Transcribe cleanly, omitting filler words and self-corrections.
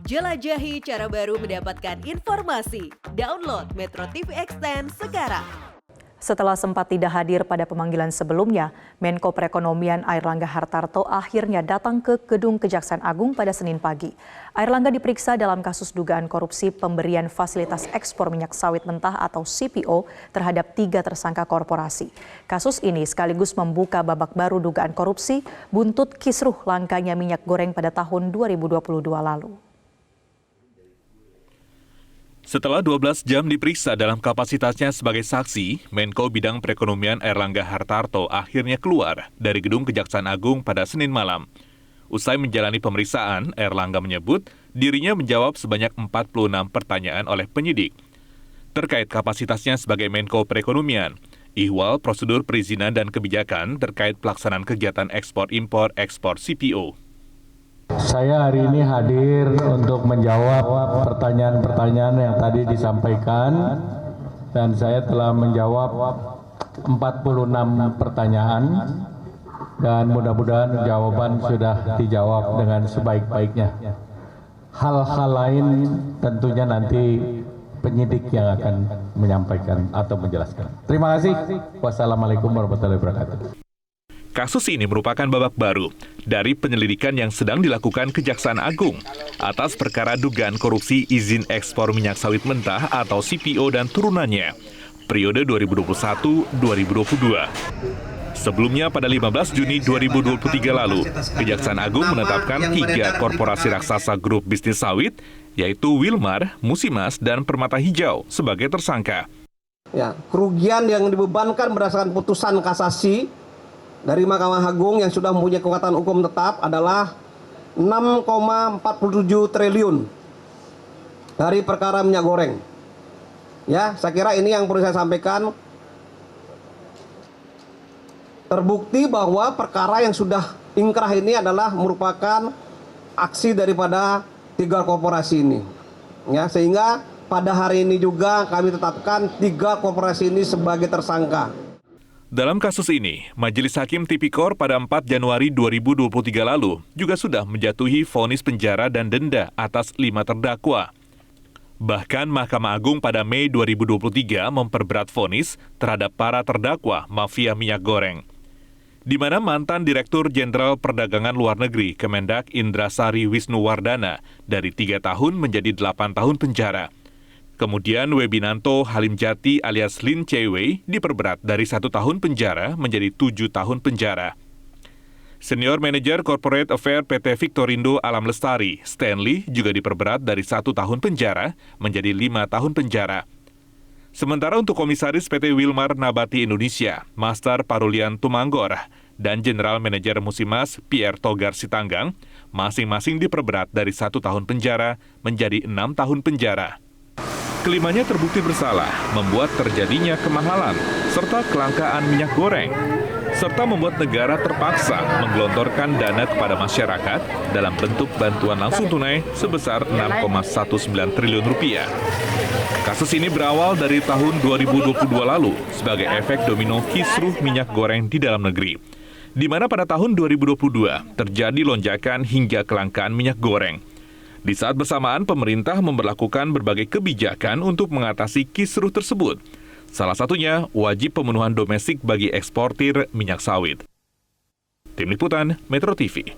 Jelajahi cara baru mendapatkan informasi. Download Metro TV Extend sekarang. Setelah sempat tidak hadir pada pemanggilan sebelumnya, Menko Perekonomian Airlangga Hartarto akhirnya datang ke Gedung Kejaksaan Agung pada Senin pagi. Airlangga diperiksa dalam kasus dugaan korupsi pemberian fasilitas ekspor minyak sawit mentah atau CPO terhadap 3 tersangka korporasi. Kasus ini sekaligus membuka babak baru dugaan korupsi buntut kisruh langkanya minyak goreng pada tahun 2022 lalu. Setelah 12 jam diperiksa dalam kapasitasnya sebagai saksi, Menko Bidang Perekonomian Airlangga Hartarto akhirnya keluar dari Gedung Kejaksaan Agung pada Senin malam. Usai menjalani pemeriksaan, Airlangga menyebut dirinya menjawab sebanyak 46 pertanyaan oleh penyidik. Terkait kapasitasnya sebagai Menko Perekonomian, ihwal prosedur perizinan dan kebijakan terkait pelaksanaan kegiatan ekspor-impor-ekspor CPO. Saya hari ini hadir untuk menjawab pertanyaan-pertanyaan yang tadi disampaikan dan saya telah menjawab 46 pertanyaan dan mudah-mudahan jawaban sudah dijawab dengan sebaik-baiknya. Hal-hal lain tentunya nanti penyidik yang akan menyampaikan atau menjelaskan. Terima kasih. Wassalamualaikum warahmatullahi wabarakatuh. Kasus ini merupakan babak baru dari penyelidikan yang sedang dilakukan Kejaksaan Agung atas perkara dugaan korupsi izin ekspor minyak sawit mentah atau CPO dan turunannya, periode 2021-2022. Sebelumnya pada 15 Juni 2023 lalu, Kejaksaan Agung menetapkan 3 korporasi raksasa grup bisnis sawit, yaitu Wilmar, Musimas, dan Permata Hijau sebagai tersangka. Ya, kerugian yang dibebankan berdasarkan putusan kasasi dari Mahkamah Agung yang sudah mempunyai kekuatan hukum tetap adalah 6,47 triliun dari perkara minyak goreng. Ya, saya kira ini yang perlu saya sampaikan. Terbukti bahwa perkara yang sudah ingkrah ini adalah merupakan aksi daripada 3 korporasi ini. Ya, sehingga pada hari ini juga kami tetapkan 3 korporasi ini sebagai tersangka. Dalam kasus ini, Majelis Hakim Tipikor pada 4 Januari 2023 lalu juga sudah menjatuhi vonis penjara dan denda atas 5 terdakwa. Bahkan Mahkamah Agung pada Mei 2023 memperberat vonis terhadap para terdakwa mafia minyak goreng, di mana mantan Direktur Jenderal Perdagangan Luar Negeri Kemendak Indrasari Wisnuwardana dari 3 tahun menjadi 8 tahun penjara. Kemudian Webinanto Halimjati alias Lin Chewei diperberat dari 1 tahun penjara menjadi 7 tahun penjara. Senior Manager Corporate Affair PT Victorindo Alam Lestari, Stanley, juga diperberat dari 1 tahun penjara menjadi 5 tahun penjara. Sementara untuk Komisaris PT Wilmar Nabati Indonesia, Master Parulian Tumanggor, dan General Manager Musimas Pierre Togar Sitanggang, masing-masing diperberat dari 1 tahun penjara menjadi 6 tahun penjara. Kelimanya terbukti bersalah, membuat terjadinya kemahalan, serta kelangkaan minyak goreng, serta membuat negara terpaksa menggelontorkan dana kepada masyarakat dalam bentuk bantuan langsung tunai sebesar 6,19 triliun rupiah. Kasus ini berawal dari tahun 2022 lalu sebagai efek domino kisruh minyak goreng di dalam negeri, di mana pada tahun 2022 terjadi lonjakan hingga kelangkaan minyak goreng. Di saat bersamaan, pemerintah memberlakukan berbagai kebijakan untuk mengatasi kisruh tersebut. Salah satunya, wajib pemenuhan domestik bagi eksportir minyak sawit. Tim Liputan, Metro TV.